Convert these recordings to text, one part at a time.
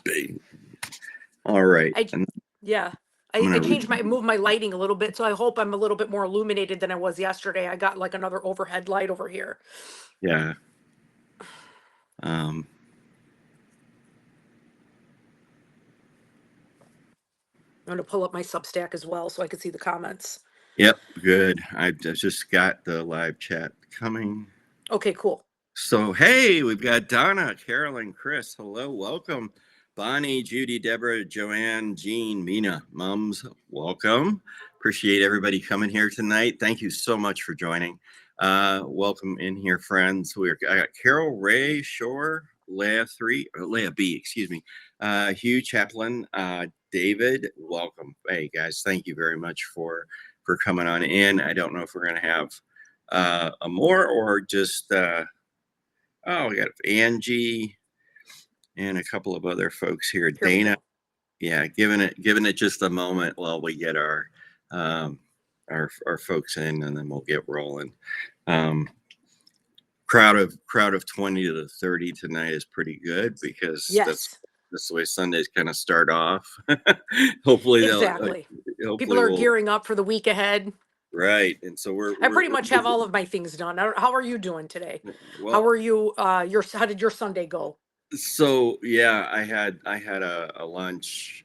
Bing. All right. I And yeah. I'm I gonna changed read. moved my lighting a little bit, so I hope I'm a little bit more illuminated than I was yesterday. I got like another overhead light over here. Yeah. Um, I'm gonna pull up my Substack as well so I can see the comments. yep. Good. I just got the live chat coming. Okay, cool. So hey, we've got Donna, Carolyn, Chris. Hello, welcome. Bonnie, Judy, Deborah, Joanne, Jean, Mina, Mums, welcome. Appreciate everybody coming here tonight. Thank you so much for joining. Welcome in here, friends. I got Carol, Ray, Shore, Leah B, excuse me. Hugh Chaplin, David, welcome. Hey guys, thank you very much for coming on in. I don't know if we're gonna have a more or just we got Angie and a couple of other folks here. Here we Dana, go. yeah, giving it just a moment while we get um, our folks in, and then we'll get rolling. Um, crowd of 20 to 30 tonight is pretty good because Yes, that's the way Sundays kind of start off. hopefully they'll exactly. People hopefully are we'll gearing up for the week ahead. right, and so I pretty we're much have all of my things done. How are you doing today? How well. are you? How did your Sunday go? So yeah, I had a lunch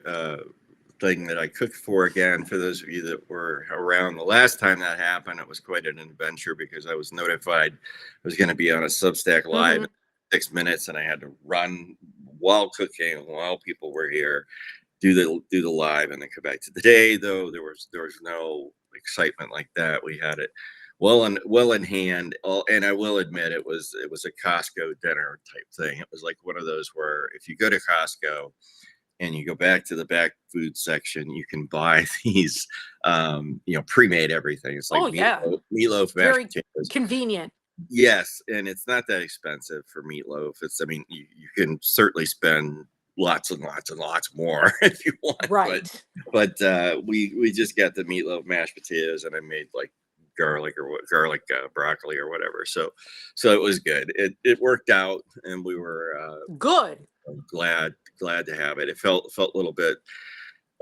thing that I cooked for. Again, for those of you that were around the last time that happened, it was quite an adventure because I was notified I was going to be on a Substack live Hmm. in 6 minutes, and I had to run while cooking while people were here, do the live, and then come back to the day. Though there was no excitement like that. We had it well in hand. And I will admit it was a Costco dinner type thing. It was like one of those where if you go to Costco and you go back to the back food section, you can buy these pre-made everything. It's like Oh yeah, meatloaf, mashed very potatoes. convenient. Yes, and it's not that expensive for meatloaf. I mean, you can certainly spend lots and lots and lots more if you want, Right. but we just got the meatloaf, mashed potatoes, and I made like garlic broccoli or whatever. So it was good. It worked out, and we were Good. glad to have it. It felt a little bit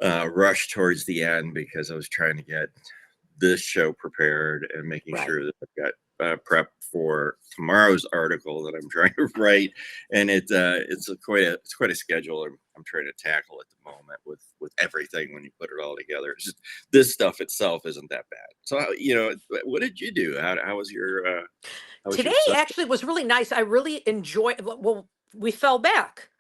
rushed towards the end because I was trying to get this show prepared and making Right. sure that I've got prep for tomorrow's article that I'm trying to write, and it's quite a schedule I'm trying to tackle at the moment with everything when you put it all together. It's just this stuff itself isn't that bad. So what did you do? How was your Today Sunday? actually was really nice. I really enjoyed. Well, we fell back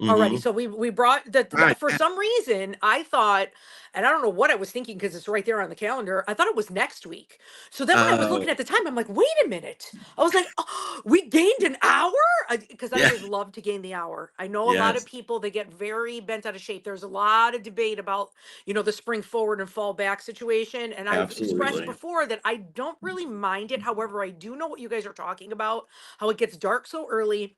already. Mm-hmm. So we brought Ah, for yeah. some reason I thought, and I don't know what I was thinking because it's right there on the calendar. I thought it was next week. So then when I was looking Oh, at the time, I'm like, wait a minute. I was like, oh, we gained an hour because I yeah. always love to gain the hour. I know a lot of Yes. people they get very bent out of shape. There's a lot of debate about the spring forward and fall back situation, and I've expressed Absolutely. before that I don't really mind it. However, I do know what you guys are talking about, how it gets dark so early.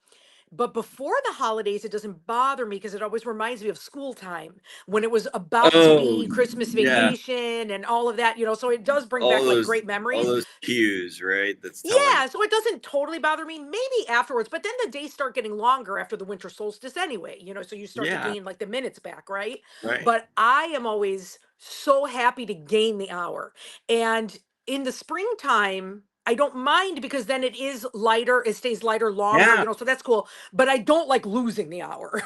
But before the holidays, it doesn't bother me because it always reminds me of school time when it was about to Oh, be Christmas yeah. vacation and all of that. So it does bring All back like those great all memories. those cues, right? That's telling. Yeah, so it doesn't totally bother me. Maybe afterwards, but then the days start getting longer after the winter solstice anyway, so you start to Yeah. gain like the minutes back, right? Right. But I am always so happy to gain the hour. And in the springtime, I don't mind because then it is lighter, it stays lighter longer, Yeah. so that's cool. But I don't like losing the hour.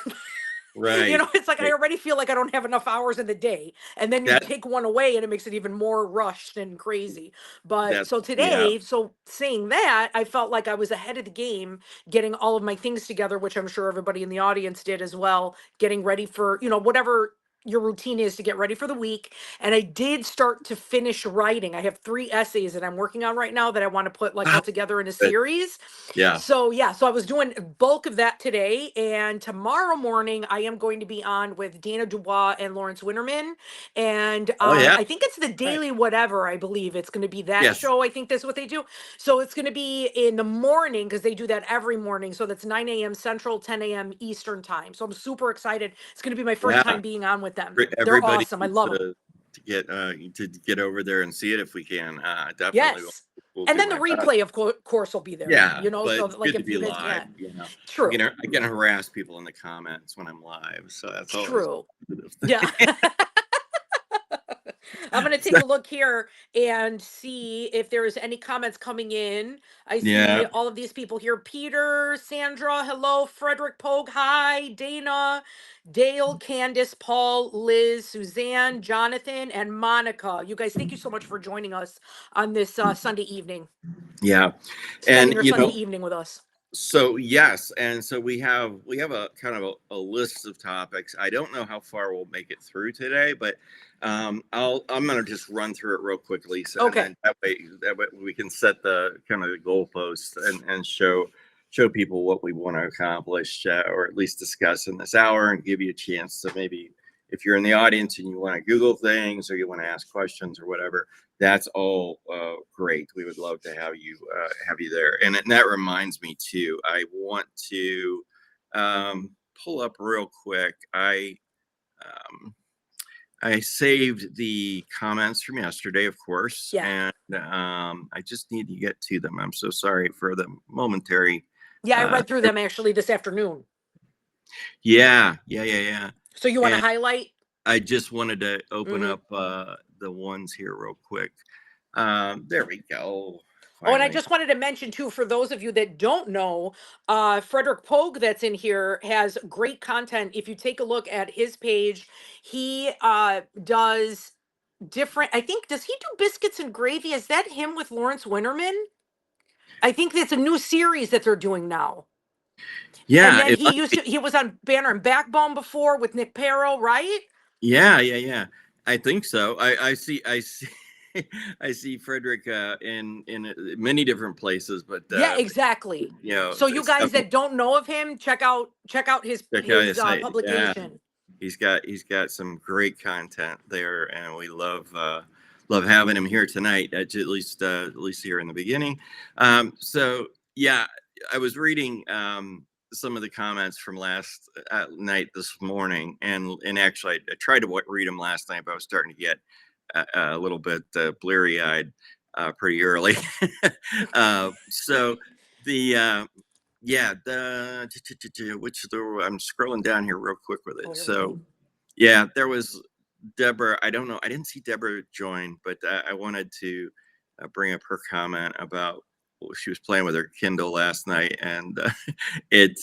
Right. It's like I Right. already feel like I don't have enough hours in the day. And then you That take one away and it makes it even more rushed and crazy. But that so yeah. today, so saying that, I felt like I was ahead of the game, getting all of my things together, which I'm sure everybody in the audience did as well, getting ready for, whatever your routine is to get ready for the week. And I did start to finish writing. I have 3 essays that I'm working on right now that I want to put like Ah, all together in a but series. yeah. So yeah, so I was doing bulk of that today, and tomorrow morning I am going to be on with Dana Dubois and Lawrence Winterman, and Oh yeah. I think it's the Right. Daily Whatever. I believe it's going to be that Yes. show. I think that's what they do. So it's going to be in the morning because they do that every morning. So that's 9 a.m. Central, 10 a.m. Eastern time. So I'm super excited. It's going to be my first Yeah. time being on with them. They're Everybody awesome. I needs love them. to get over there and see it if we can. Definitely Yes. will And do then the my best. replay, of course, will be there. Yeah, So but it's like good to if you be guys live. can't, I'm true, gonna I can harass people in the comments when I'm live, so that's always true, a positive yeah. thing. I'm gonna So, take a look here and see if there's any comments coming in. I yeah, see all of these people here. Peter, Sandra, hello, Frederick Pogue, hi, Dana, Dale, Candace, Paul, Liz, Suzanne, Jonathan, and Monica. You guys, thank you so much for joining us on this Sunday evening, yeah, spending and your Sunday evening with us. so yes, and so we have a kind of a list of topics. I don't know how far we'll make it through today, but I'm gonna just run through it real quickly, so and Okay. then that way we can set the kind of the goalposts and show people what we want to accomplish, or at least discuss in this hour, and give you a chance to maybe, if you're in the audience and you want to Google things or you want to ask questions or whatever, that's all great. We would love to have you there. And that reminds me too. I want to pull up real quick. Um, I saved the comments from yesterday, of course, Yeah. and I just need to get to them. I'm so sorry for the momentary. Yeah, I Uh, read through them actually this afternoon. yeah. So you want to And highlight? I just wanted to open Hmm. up the ones here real quick. There we go. Oh, and I Finally. just wanted to mention too, for those of you that don't know, Frederick Pogue that's in here has great content. If you take a look at his page, he does different. I think does he do biscuits and gravy? Is that him with Lawrence Winterman? I think that's a new series that they're doing now. And Yeah, then it he might used be. to he was on Banner and Backbone before with Nick Perro, right? Yeah. I think so. I see I see Frederick in many different places, but Yeah, exactly. So you guys stuff. that don't know of him, check out his Check out his site. Yeah, publication. he's got some great content there, and we love having him here tonight. At least here in the beginning. So yeah, I was reading some of the comments from last night this morning, and actually I tried to read them last night, but I was starting to get a little bit bleary eyed pretty early. So the yeah, I'm scrolling down here real quick with Oh, it. here we go. So yeah, there was Deborah. I don't know. I didn't see Deborah join, but I wanted to bring up her comment about, well, she was playing with her Kindle last night, and it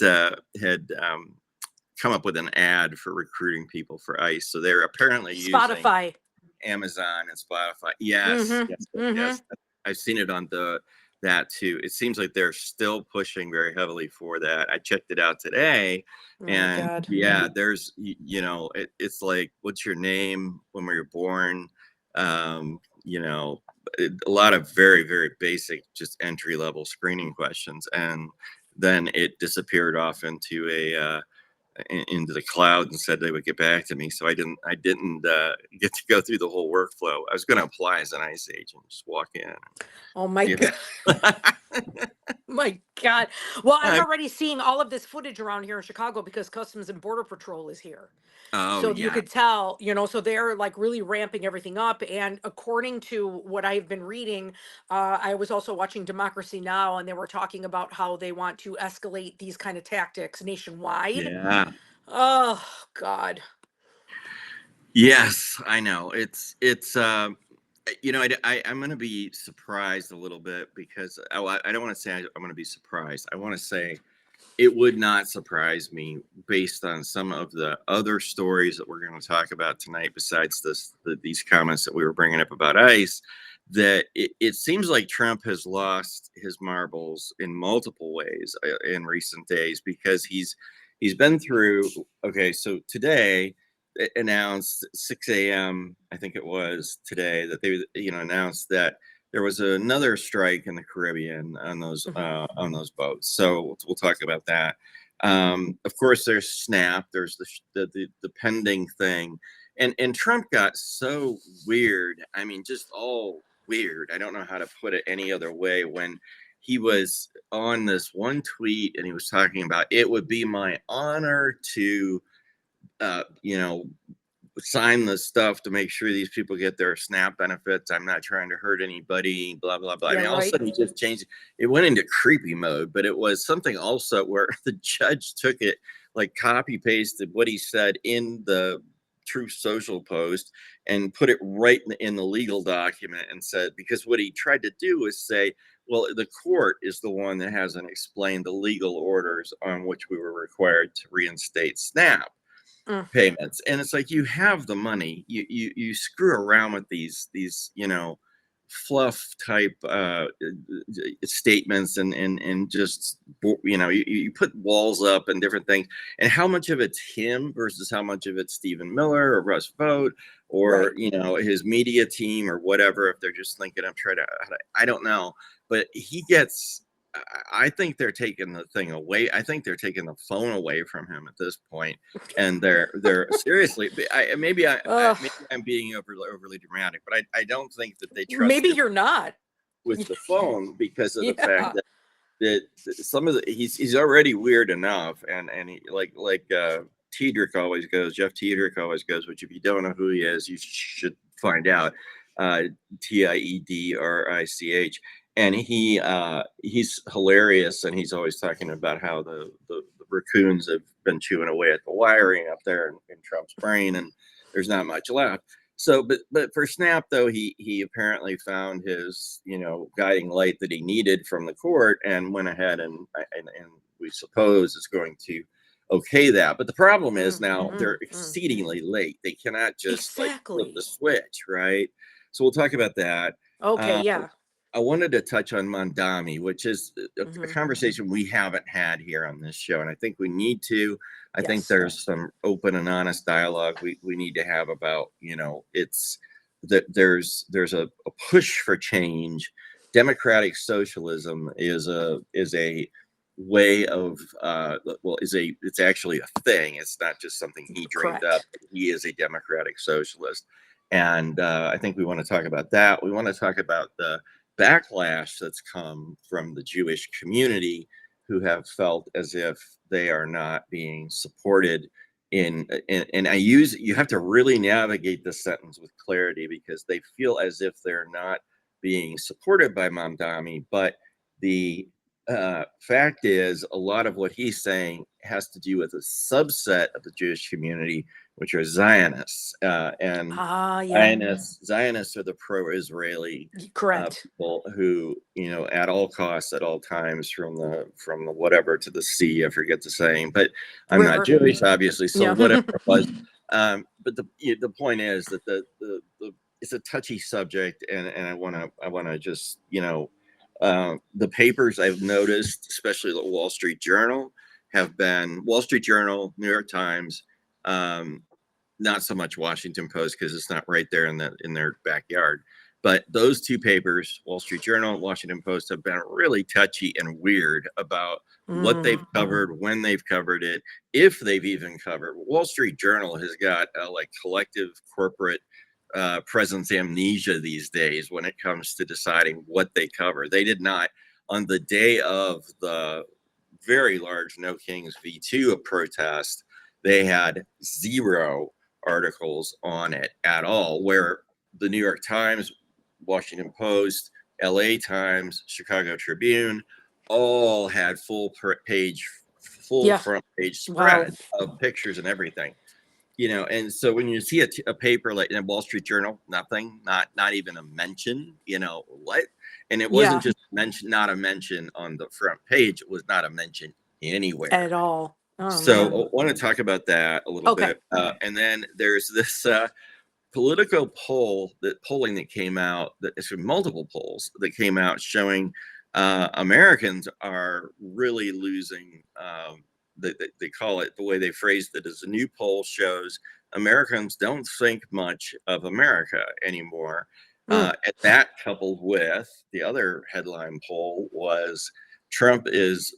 had come up with an ad for recruiting people for ICE. So they're apparently using Spotify. Amazon and Spotify. Yes, Mm-hmm. yes. Mm-hmm. I've seen it on that too. It seems like they're still pushing very heavily for that. I checked it out today, Oh my and God. yeah, there's it's like, what's your name, when were you born, um, you know, a lot of very very basic, just entry level screening questions, and then it disappeared off into the cloud and said they would get back to me. So I didn't get to go through the whole workflow. I was going to apply as an ICE agent, just walk in. Oh my Yeah. God. My God. Well, I'm I- already seeing all of this footage around here in Chicago because Customs and Border Patrol is here. oh So you yeah, could tell, so they're like really ramping everything up. And according to what I've been reading, I was also watching Democracy Now! And they were talking about how they want to escalate these kind of tactics nationwide. yeah. Oh, God. Yes, I know. I'm going to be surprised a little bit, because I don't want to say I'm going to be surprised. I want to say it would not surprise me, based on some of the other stories that we're going to talk about tonight, besides these comments that we were bringing up about ICE, that it seems like Trump has lost his marbles in multiple ways in recent days, because he's been through. Okay, so today it announced 6 a.m. I think it was today, that they announced that there was another strike in the Caribbean Mhm. on those boats. So we'll talk about that. Of course, there's SNAP. There's the pending thing, and Trump got so weird. I mean, just all weird. I don't know how to put it any other way. When he was on this one tweet and he was talking about, it would be my honor to, uh, you know, sign the stuff to make sure these people get their SNAP benefits. I'm not trying to hurt anybody, blah, blah, blah. I Yeah, mean, all of a right. sudden he just changed. It went into creepy mode, but it was something also where the judge took it, like copy pasted what he said in the Truth Social post and put it right in the legal document and said, because what he tried to do is say, well, the court is the one that hasn't explained the legal orders on which we were required to reinstate SNAP Mm, payments. And it's like, you have the money, you screw around with these fluff type statements and just you put walls up and different things, and how much of it's him versus how much of it's Stephen Miller or Russ Vogt or right. his media team or whatever, if they're just thinking I'm trying to, I don't know. But he gets, I think they're taking the thing away. I think they're taking the phone away from him at this point, and they're seriously. Ugh. Maybe I'm being overly dramatic, but I don't think that they trust Maybe him you're not. with the phone because of the fact Yeah. that some of the he's already weird enough, and he, Tiedrich always goes, Jeff Tiedrich always goes, which if you don't know who he is, you should find out. uh Tiedrich, and he's hilarious, and he's always talking about how the raccoons have been chewing away at the wiring up there in Trump's brain, and there's not much left. So, but for Snap though, he apparently found his guiding light that he needed from the court, and went ahead and we suppose is going to okay that. But the problem is Mm, now mm, they're mm. exceedingly late. They cannot just like flip the Exactly. switch, right? So we'll talk about that. Okay, Uh, yeah. I wanted to touch on Mondami, which is a Hmm. conversation we haven't had here on this show, and I think we need to. I think Yes. there's some open and honest dialogue we need to have about, it's that there's a push for change. Democratic socialism is a way of it's actually a thing. It's not just something he dreamed up. Correct. He is a democratic socialist, and I think we want to talk about that. We want to talk about the backlash that's come from the Jewish community, who have felt as if they are not being supported and you have to really navigate this sentence with clarity, because they feel as if they're not being supported by Mamdani. But the fact is, a lot of what he's saying has to do with a subset of the Jewish community, which are Zionists. And Ah, yeah. Zionists are the pro-Israeli Correct. people who, at all costs, at all times, from the whatever to the sea. I forget the saying, but I'm not River. Jewish, obviously, so Yeah. whatever it was. But the point is that the it's a touchy subject, and I want to just the papers I've noticed, especially the Wall Street Journal, have been Wall Street Journal, New York Times. Um, not so much Washington Post because it's not right there in their backyard. But those two papers, Wall Street Journal and Washington Post, have been really touchy and weird about what they've Mm. covered, when they've covered it, if they've even covered. Wall Street Journal has got like collective corporate presence amnesia these days when it comes to deciding what they cover. They did not, on the day of the very large No Kings V2 protest, they had zero articles on it at all, where the New York Times, Washington Post, LA Times, Chicago Tribune all had full Yeah. front page Wow. spread of pictures and everything. And so when you see a paper like in Wall Street Journal, nothing, not even a mention, what? And it wasn't Yeah. just mention, not a mention on the front page, it was not a mention anywhere. At all. Oh So man. I want to talk about that a little Okay. bit. And then there's this Politico polling that came out, that it's multiple polls that came out showing Americans are really losing. They call it, the way they phrased it is, a new poll shows Americans don't think much of America anymore. Mm. And that, coupled with the other headline poll, was Trump is,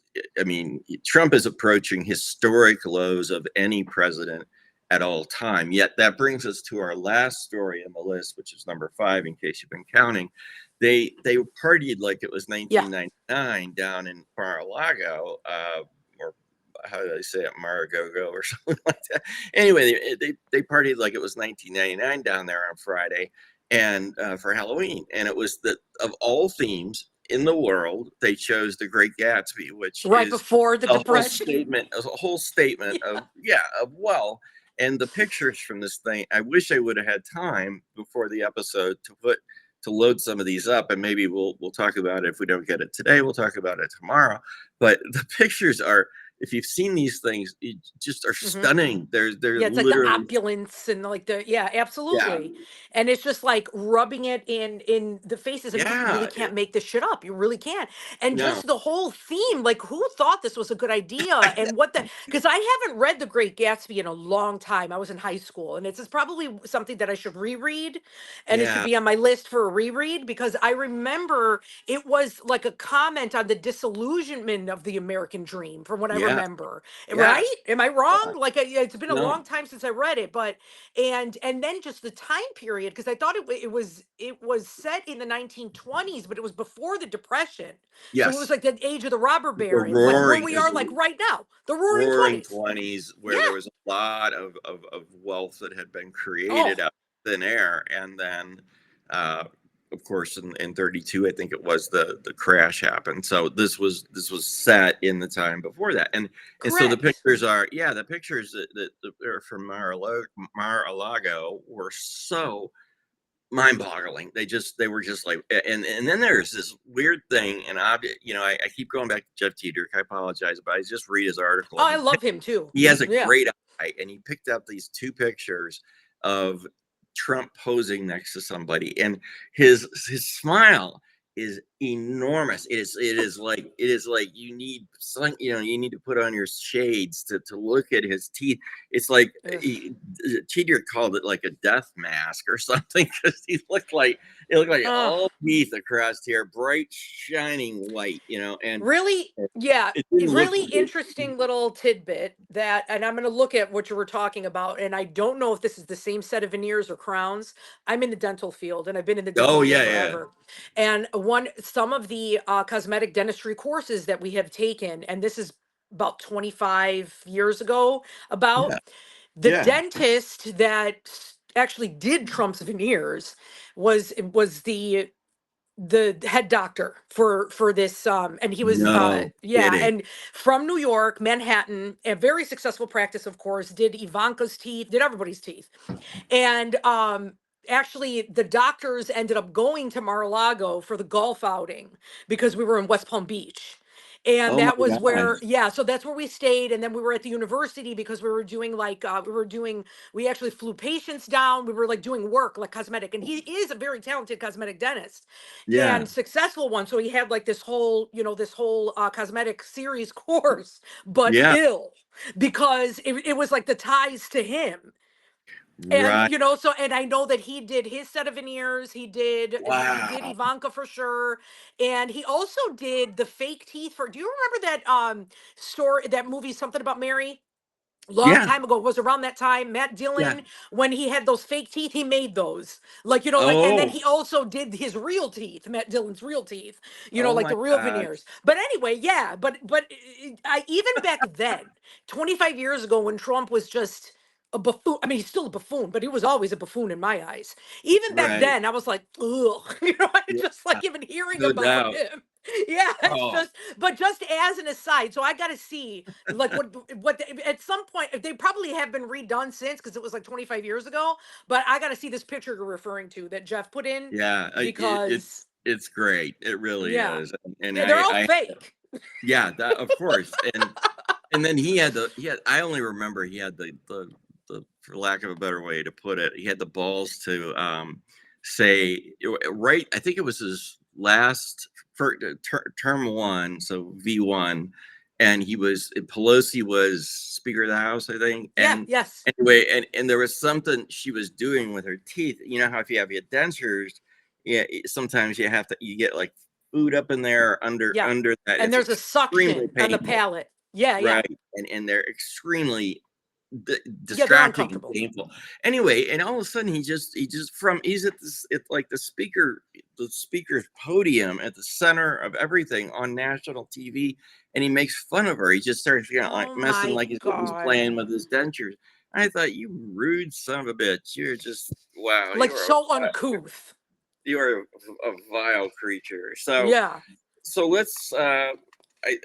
Trump is approaching historic lows of any president at all time. Yet that brings us to our last story in the list, which is number 5, in case you've been counting. They partied like it was Yeah. 1999 down in Mar-a-Lago, or how do they say it, Maragogo or something like that. Anyway, they partied like it was 1999 down there on Friday, and for Halloween, and it was the of all themes in the world, they chose The Great Gatsby, which Right is before the depression. a whole statement Yeah. of well, and the pictures from this thing. I wish I would have had time before the episode to load some of these up, and maybe we'll talk about it. If we don't get it today, we'll talk about it tomorrow. But the pictures are, if you've seen these things, just are Hmm. stunning. They're Yeah, it's like the literally, opulence and like the, yeah, yeah, absolutely. And it's just like rubbing it in the faces. I mean, you really yeah. can't make this shit up. You really can't. And No, just the whole theme, like who thought this was a good idea? And what the, because I haven't read The Great Gatsby in a long time. I was in high school, and it's probably something that I should reread, and it should yeah, be on my list for a reread, because I remember it was like a comment on the disillusionment of the American dream, from what I yeah, remember. yes, Right? Am I yeah. wrong? Like, it's been a No, long time since I read it, but and then just the time period, because I thought it was set in the 1920s, but it was before the Depression, so it was yes. like the age of the robber The barons, like where roaring, we are, like the right now, the Roaring roaring 20s. 20s, Yeah. where there was a lot of wealth that had been created Oh, out of thin air. And then, uh, of course, in 32, I think it was, the crash happened. So this was set in the time before that. And so the correct. pictures are, yeah, the pictures that are from Mar-a-Lago were so mind-boggling. They were just like, and then there's this weird thing, and I keep going back to Jeff Teeter. I apologize, but I just read his article, Oh, and I love him too. he has a Yeah. great eye, and he picked up these two pictures of Trump posing next to somebody, and his smile is enormous. It is like you need to put on your shades to look at his teeth. It's like Ugh. Cheater called it like a death mask or something, because it looked like Uh, all teeth across here, bright shining white, and Really, yeah, it didn't look. really interesting little tidbit that, and I'm going to look at what you were talking about, and I don't know if this is the same set of veneers or crowns. I'm in the dental field, and I've been in the dental Oh field yeah, yeah, forever. And some of the cosmetic dentistry courses that we have taken, and this is about 25 years ago, yeah, about the yeah. dentist that actually did Trump's veneers was the head doctor for this, and he was, No yeah, kidding. and from New York, Manhattan, a very successful practice, of course, did Ivanka's teeth, did everybody's teeth. And actually the doctors ended up going to Mar-a-Lago for the golf outing, because we were in West Palm Beach. And Oh my that was where, gosh. yeah, so that's where we stayed. And then we were at the university, because we were doing like, we actually flew patients down. We were like doing work, like cosmetic. And he is a very talented cosmetic dentist Yeah, and successful one. So he had like this whole cosmetic series course, but yeah, ill, because it was like the ties to him. And right. so, and I know that he did his set of veneers. He did Wow. Ivanka for sure. And he also did the fake teeth for, do you remember that story, that movie, Something About Mary? Long Yeah, time ago, it was around that time, Matt yeah. Dillon, when he had those fake teeth, he made those, like, like, and then Oh, he also did his real teeth, Matt Dillon's real teeth, oh like my the real gosh. veneers. But anyway, yeah, but I, even back then, 25 years ago, when Trump was just a buffoon. I mean, he's still a buffoon, but he was always a buffoon in my eyes. Even back Right. then, I was like, ugh, I Yeah, just like even hearing no about doubt. him. Yeah, it's Oh, just, but just as an aside, so I got to see like at some point, they probably have been redone since, because it was like 25 years ago, but I got to see this picture you're referring to that Jeff put in, yeah. because It's great. It really yeah, is. And yeah, they're all I fake. yeah, that of course. And then I only remember he had the for lack of a better way to put it, he had the balls to say, right, I think it was his last term one, so V1, and Pelosi was Speaker of the House, I think. Yeah, And yes, anyway, and there was something she was doing with her teeth. You know how if you have your dentures, yeah, sometimes you get like food up in there yeah, under that. and It's there's a extremely suction on the painful, palate. Yeah, yeah. right? And they're extremely Yeah, they're distracting and uncomfortable. painful. Anyway, and all of a sudden he's at this like the speaker's podium at the center of everything on national TV, and he makes fun of her. He just starts like Oh messing my like he's God. playing with his dentures. I thought, you rude son of a bitch. You're just wow. Like so uncouth. You are a vile creature. Yeah. So let's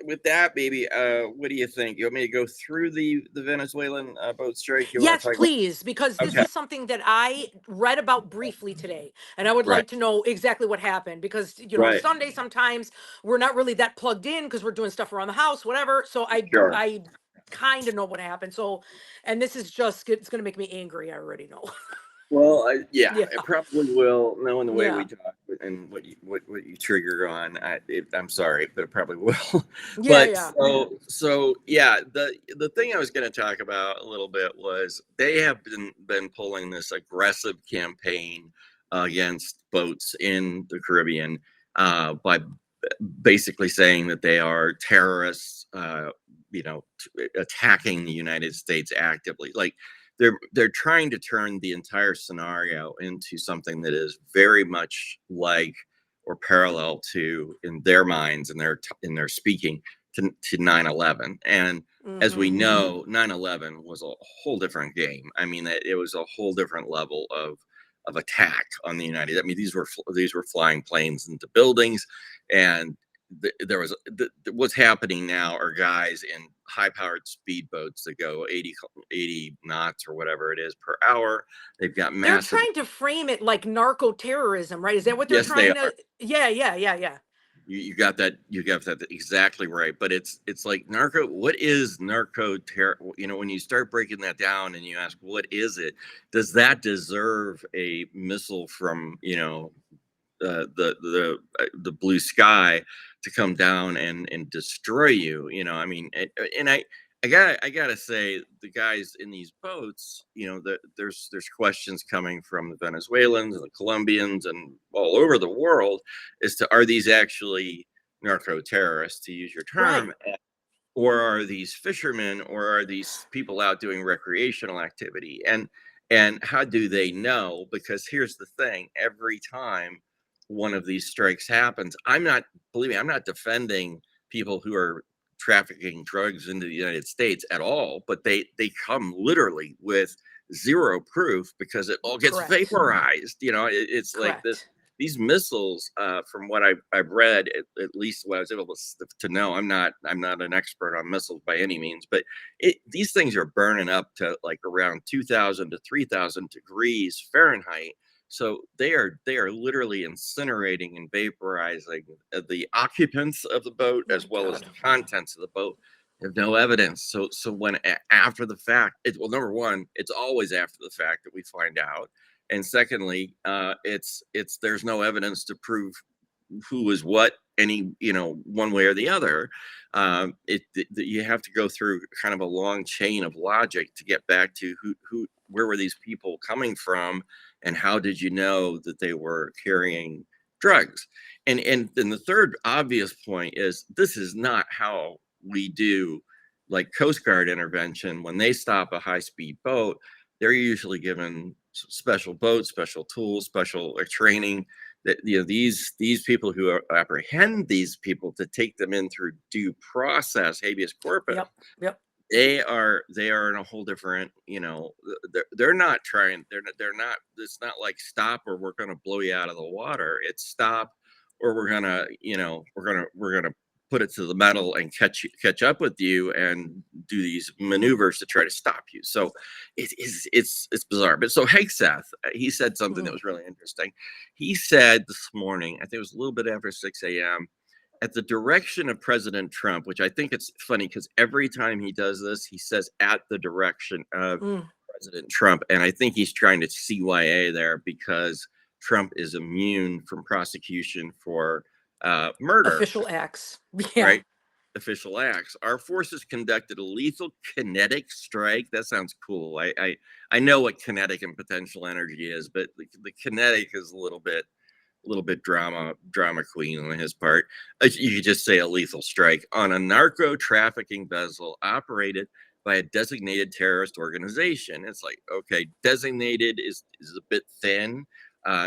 with that, baby, what do you think? You want me to go through the Venezuelan boat strike? You want Yes, to talk about? please, because this Okay, is something that I read about briefly today, and I would right, like to know exactly what happened. Because right, Sunday sometimes we're not really that plugged in because we're doing stuff around the house, whatever. So sure. I kind of know what happened. So, and this is just it's going to make me angry. I already know. Well, yeah, Yeah, it probably will. Knowing the way we yeah, talk and what you trigger on, I'm sorry, but it probably will. yeah, But yeah. yeah, the thing I was going to talk about a little bit was they have been pulling this aggressive campaign against boats in the Caribbean by basically saying that they are terrorists, attacking the United States actively. Like they're trying to turn the entire scenario into something that is very much like or parallel to, in their minds and in their speaking, to 9/11. And as we Mm-hmm. know, 9/11 was a whole different game. I mean, it was a whole different level of attack on the United. I mean, these were flying planes into buildings, and there was what's happening now are guys in high-powered speedboats that go 80 knots or whatever it is per hour. They've got They're massive. trying to frame it like narco terrorism, right? Is that what they're Yes, they trying are. to? Yeah, yeah, yeah, yeah. You got that exactly right. But it's like narco. What is narco terror? When you start breaking that down and you ask, what is it? Does that deserve a missile from the blue sky to come down and destroy you? I mean, and I gotta say, the guys in these boats, that there's questions coming from the Venezuelans and the Colombians and all over the world as to, are these actually narco terrorists, to use your Right. term, or are these fishermen, or are these people out doing recreational activity? And how do they know? Because here's the thing: every time one of these strikes happens, believe me, I'm not defending people who are trafficking drugs into the United States at all, but they come literally with zero proof because it all gets Correct. vaporized. It's like this. Correct. These missiles, from what I've read, at least what I was able to know, I'm not an expert on missiles by any means, but these things are burning up to like around 2,000 to 3,000 degrees Fahrenheit. So they are literally incinerating and vaporizing the occupants of the boat My as well as God. the contents of the boat. They have no evidence. So when after the fact, well, number one, it's always after the fact that we find out, and secondly, it's there's no evidence to prove who is what, any one way or the other. You have to go through kind of a long chain of logic to get back to where were these people coming from, and how did you know that they were carrying drugs? And then the third obvious point is, this is not how we do like Coast Guard intervention. When they stop a high speed boat, they're usually given special boats, special tools, special training. That these people who apprehend these people to take them in through due process, habeas corpus, Yep. Yep. they are in a whole different, they're not trying, they're not, it's not like stop or we're going to blow you out of the water. It's stop or we're going to, we're going to put it to the metal and catch up with you and do these maneuvers to try to stop you. So it's bizarre. But so Hegseth, he said something that Mm. was really interesting. He said this morning, I think it was a little bit after 6 a.m., at the direction of President Trump, which I think it's funny because every time he does this, he says at the direction of Mm. President Trump. And I think he's trying to CYA there because Trump is immune from prosecution for murder, Official acts. Yeah. right? Official acts. Our forces conducted a lethal kinetic strike. That sounds cool. I know what kinetic and potential energy is, but the kinetic is a little bit drama queen on his part. You could just say a lethal strike on a narco trafficking vessel operated by a designated terrorist organization. It's like, okay, designated is a bit thin.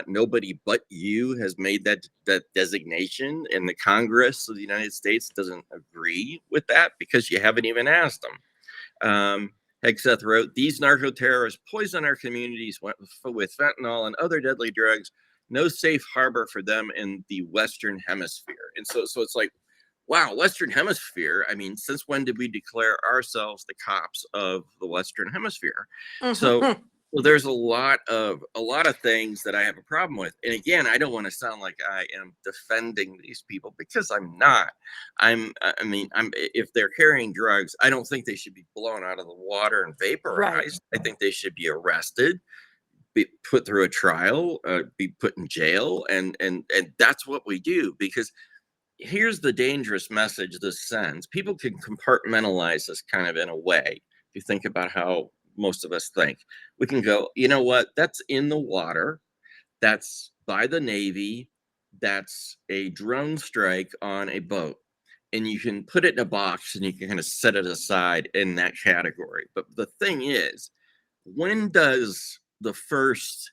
Nobody but you has made that designation, and the Congress of the United States doesn't agree with that because you haven't even asked them. Hegseth wrote, "These narco terrorists poison our communities with fentanyl and other deadly drugs. No safe harbor for them in the Western Hemisphere." And so it's like, wow, Western Hemisphere. I mean, since when did we declare ourselves the cops of the Western Hemisphere? So, Mhm. well, there's a lot of things that I have a problem with. And again, I don't want to sound like I am defending these people because I'm not. I mean, if they're carrying drugs, I don't think they should be blown out of the water and Right. vaporized. I think they should be arrested, be put through a trial, be put in jail, and that's what we do. Because here's the dangerous message this sends: people can compartmentalize this kind of in a way. If you think about how most of us think, we can go, you know what, that's in the water, that's by the Navy, that's a drone strike on a boat, and you can put it in a box and you can kind of set it aside in that category. But the thing is, when does the first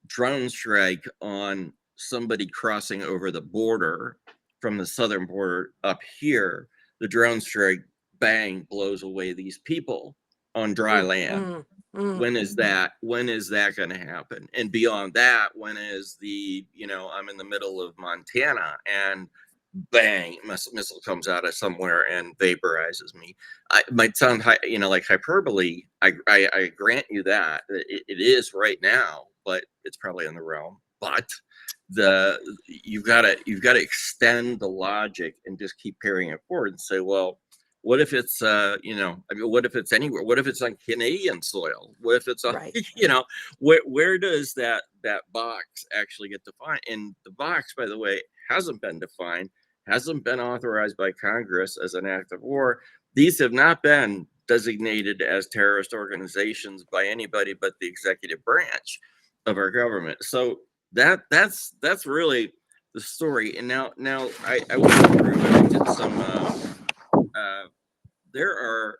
drone strike on somebody crossing over the border from the southern border up here, the drone strike, bang, blows away these people on dry Mm, land? mm, mm. When is that going to happen? And beyond that, when is I'm in the middle of Montana and bang, missile comes out of somewhere and vaporizes me. It might sound like hyperbole. I grant you that it is right now, but it's probably in the realm. But the you've got to extend the logic and just keep carrying it forward and say, well, what if it's what if it's anywhere? What if it's on Canadian soil? What if it's on Right. where does that box actually get defined? And the box, by the way, hasn't been defined, hasn't been authorized by Congress as an act of war. These have not been designated as terrorist organizations by anybody but the executive branch of our government. So that's really the story. And now I went through and I did some. Uh, there are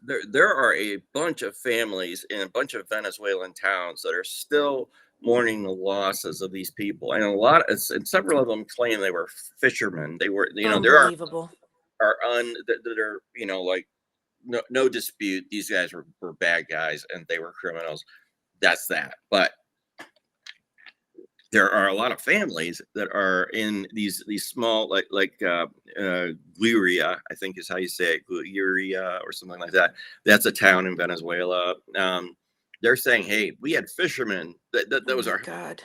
there are a bunch of families in a bunch of Venezuelan towns that are still mourning the losses of these people, and and several of them claim they were fishermen. They were, there Unbelievable. that are, like, no dispute. These guys were bad guys and they were criminals. That's that. But there are a lot of families that are in these small, Guiria, I think is how you say it, Guiria or something like that. That's a town in Venezuela. They're saying, hey, we had fishermen. That Oh was my our God.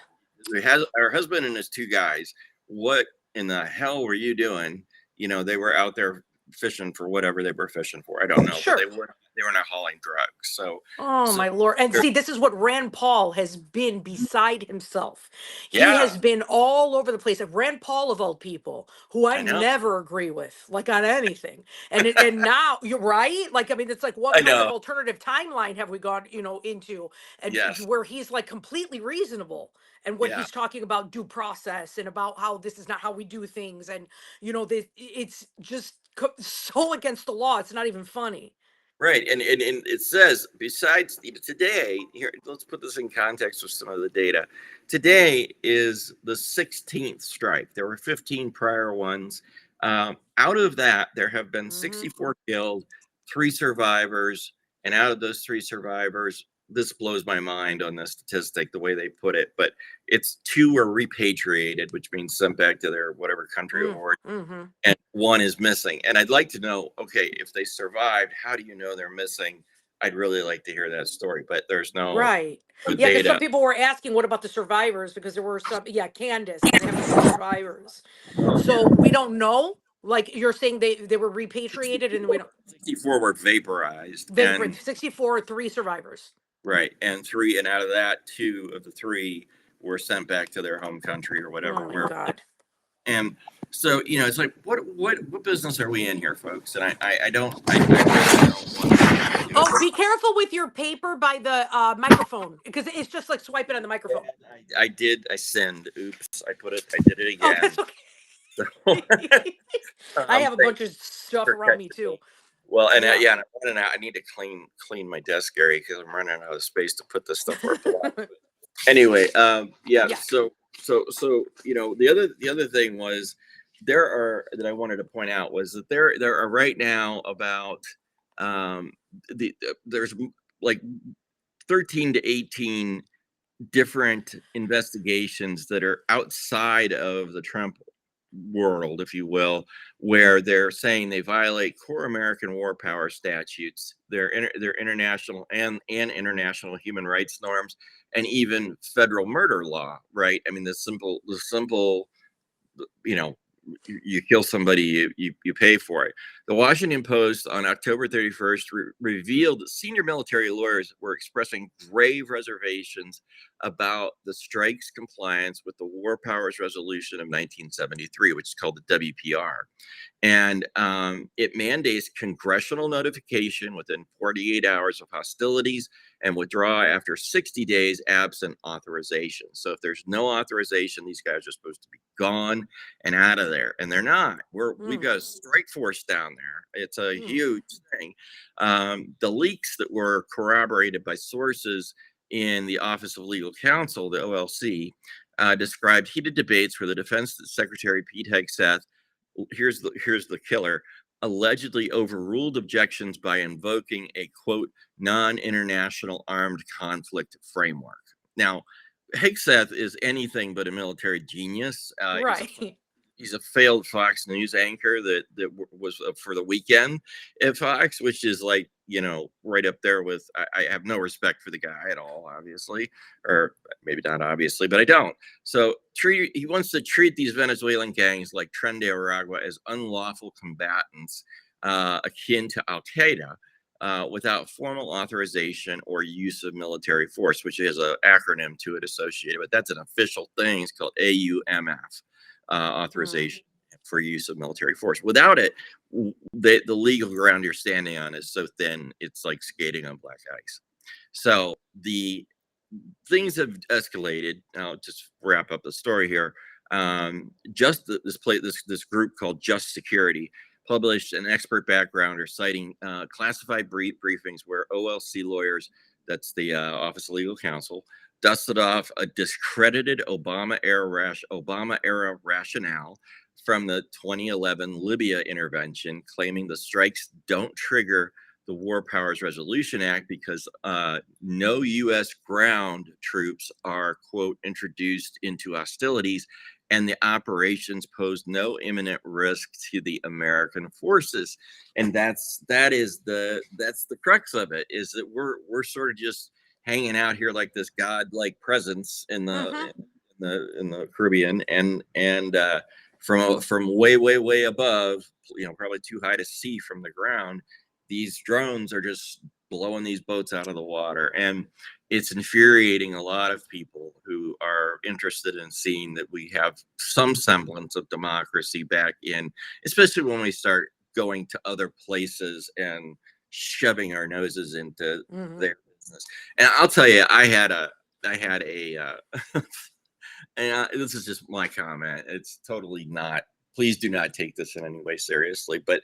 we had our husband and his two guys. What in the hell were you doing? They were out there fishing for whatever they were fishing for. I don't know, but Sure. they were not hauling drugs. Oh So my Lord. And see, this is what Rand Paul has been beside himself. He yeah, has been all over the place. And Rand Paul of all people, who I I know, never agree with, like on anything. And now you're right. Like, I mean, it's like what I kind of know. alternative timeline have we gone, into? And Yes, where he's like completely reasonable. And when yeah. he's talking about due process and about how this is not how we do things. And, it's just so against the law. It's not even funny. Right, and it says, besides, today, here, let's put this in context with some of the data. Today is the 16th strike. There were 15 prior ones. Out of that, there have been Hmm. 64 killed, 3 survivors, and out of those 3 survivors, this blows my mind on the statistic, the way they put it, but it's 2 were repatriated, which means sent back to their whatever country of origin, Mm-hmm. and 1 is missing. And I'd like to know, okay, if they survived, how do you know they're missing? I'd really like to hear that story, but there's Right. no Yeah, because some data. people were asking, what about the survivors? Because there were some, yeah, Candace, and they have 2 survivors. So we don't know. Like you're saying, they were repatriated, and we don't. 64 were vaporized, They were and 64, 3 survivors. right, and 3, and out of that, 2 of the 3 were sent back to their home country or Oh whatever. my Where God. and so, it's like, what business are we in here, folks? And I don't I really don't want to do Oh, it. be careful with your paper by the microphone because it's just like swiping on the microphone. I sinned. Oops, I did it Oh, again. that's okay. So I have a thank bunch of stuff for around me catching too. me. Well, and Yeah. yeah, and I'm running out. I need to clean my desk area because I'm running out of space to put this stuff where it belongs. Anyway, yeah. Yeah. So the other thing was there are that I wanted to point out was that there are right now about um there's like 13 to 18 different investigations that are outside of the Trump world, if you will, where they're saying they violate core American war power statutes, their international and international human rights norms, and even federal murder law. Right? I mean, the simple you know you kill somebody, you pay for it. The Washington Post on October 31st revealed that senior military lawyers were expressing grave reservations about the strike's compliance with the War Powers Resolution of 1973, which is called the WPR, and it mandates congressional notification within 48 hours of hostilities and withdraw after 60 days absent authorization. So if there's no authorization, these guys are supposed to be gone and out of there, and they're not. We've Mm, got a strike force down there. It's a mm, huge thing. The leaks that were corroborated by sources in the Office of Legal Counsel, the OLC, described heated debates where the Defense Secretary Pete Hegseth, here's the killer, allegedly overruled objections by invoking a quote non-international armed conflict framework. Now, Hegseth is anything but a military genius. right. He's a failed Fox News anchor that was for the weekend at Fox, which is like right up there with. I have no respect for the guy at all, obviously, or maybe not obviously, but I don't. So he wants to treat these Venezuelan gangs like Tren de Aragua as unlawful combatants, akin to Al Qaeda. Without formal authorization or use of military force, which has an acronym to it associated, but that's an official thing. It's called AUMF, Mm, authorization for use of military force. Without it, the legal ground you're standing on is so thin, it's like skating on black ice. So the things have escalated. I'll just wrap up the story here. Just this group called Just Security published an expert backgrounder citing classified briefings where OLC lawyers, that's the Office of Legal Counsel, dusted off a discredited Obama era rationale from the 2011 Libya intervention, claiming the strikes don't trigger the War Powers Resolution Act because no U.S. ground troops are, quote, introduced into hostilities, and the operations pose no imminent risk to the American forces. And that's the crux of it, is that we're sort of just hanging out here like this godlike presence mm-hmm. in the Caribbean, and from way above, probably too high to see from the ground, these drones are just blowing these boats out of the water. And it's infuriating a lot of people who are interested in seeing that we have some semblance of democracy back in, especially when we start going to other places and shoving our noses into Mm-hmm. their business. And I'll tell you, I had a and this is just my comment. It's totally not. Please do not take this in any way seriously. But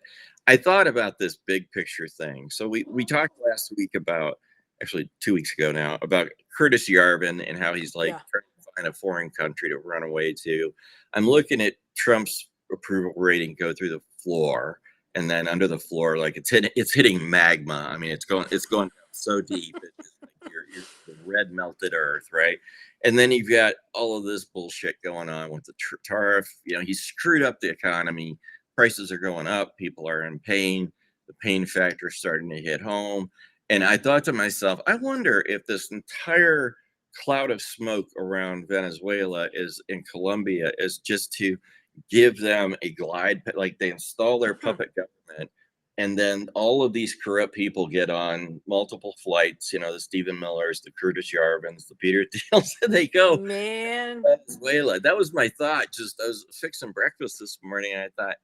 I thought about this big picture thing. So we talked last week about, actually 2 weeks ago now, about Curtis Yarvin and how he's like Yeah. trying to find a foreign country to run away to. I'm looking at Trump's approval rating go through the floor, and then under the floor, like it's hitting magma. I mean, it's going so deep. It's like you're the red melted earth, right? And then you've got all of this bullshit going on with the tariff. He screwed up the economy. Prices are going up. People are in pain. The pain factor is starting to hit home. And I thought to myself, I wonder if this entire cloud of smoke around Venezuela is in Colombia is just to give them a glide, like they install their Mm-hmm. puppet government, and then all of these corrupt people get on multiple flights, the Stephen Millers, the Curtis Yarvins, the Peter Thiels, and they go to Man. Venezuela. That was my thought. Just I was fixing breakfast this morning, and I thought,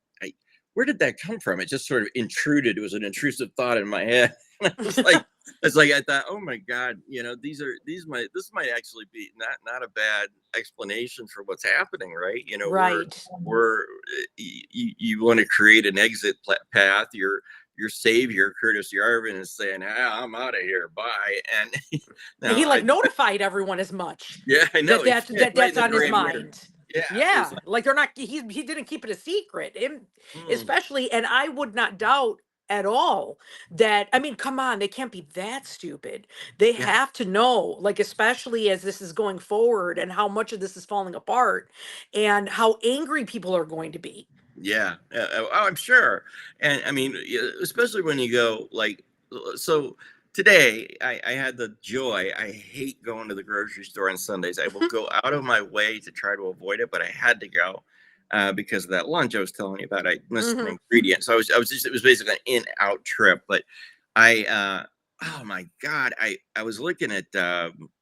where did that come from? It just sort of intruded. It was an intrusive thought in my head. And I was like, I thought, oh my God, this might actually be not a bad explanation for what's happening, right? Right. We're you want to create an exit path. your savior, Curtis Yarvin, is saying, I'm out of here, bye. And He now like notified everyone as much yeah, I know, that he right in that's the on his gray matter. mind. Yeah, it was Yeah, like, like they're not. He didn't keep it a secret. mm, Especially, and I would not doubt at all that. I mean, come on, they can't be that stupid. They yeah. have to know, like especially as this is going forward, and how much of this is falling apart, and how angry people are going to be. Yeah, I'm sure. And I mean, especially when you go like, so today I had the joy. I hate going to the grocery store on Sundays. I will go out of my way to try to avoid it, but I had to go because of that lunch I was telling you about. I missed an Hmm. ingredient, so I was just, it was basically an in-out trip. But I, oh my God, I was looking at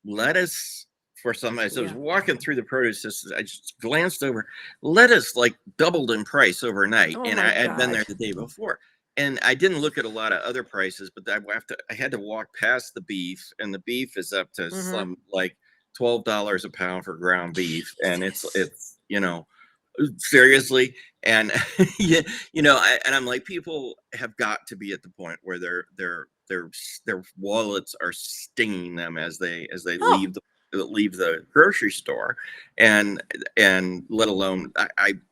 lettuce for some. I was Yeah. walking through the produce. I just glanced over, lettuce like doubled in price overnight, Oh and my I had been God. there the day before, and I didn't look at a lot of other prices, but I had to walk past the beef, and the beef is up to Hmm. some like $12 a pound for ground beef, and Jesus. it's seriously. And yeah, and I'm like, people have got to be at the point where their wallets are stinging them as they Oh. leave the grocery store, and let alone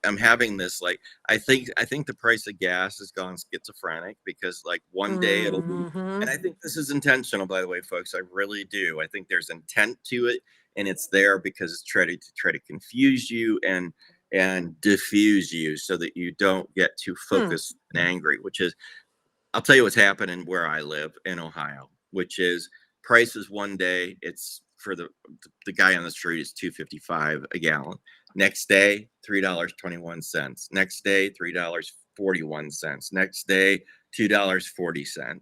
I'm having this, like, I think the price of gas has gone schizophrenic, because like one day it'll be, Hmm. and I think this is intentional, by the way, folks. I really do. I think there's intent to it, and it's there because it's try to confuse you and diffuse you so that you don't get too Hmm. focused and angry, which is, I'll tell you what's happening where I live in Ohio, which is prices one day, it's for the guy on the street is 2.55 a gallon. Next day, $3.21. Next day, $3.41. Next day, $2.40.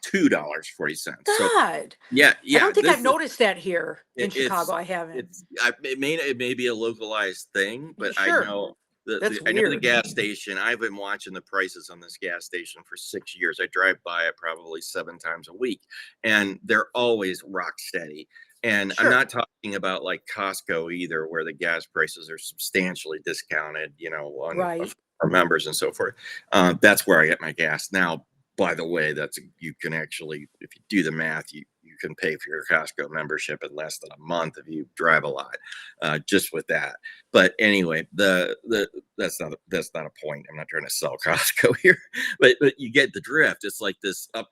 $2.40. So God. yeah, I yeah, don't think I've this is noticed that here in Chicago. it's I haven't. it may be a localized thing, but I Sure. know That's I know the weird. gas station. I've been watching the prices on this gas station for 6 years. I drive by it probably 7 times a week, and they're always rock steady. And I'm Sure. not talking about like Costco either, where the gas prices are substantially discounted, on Right. our members and so forth. That's where I get my gas now. By the way, you can actually, if you do the math, you can pay for your Costco membership in less than a month if you drive a lot, just with that. But anyway, the that's not a point. I'm not trying to sell Costco here, but you get the drift. It's like this up,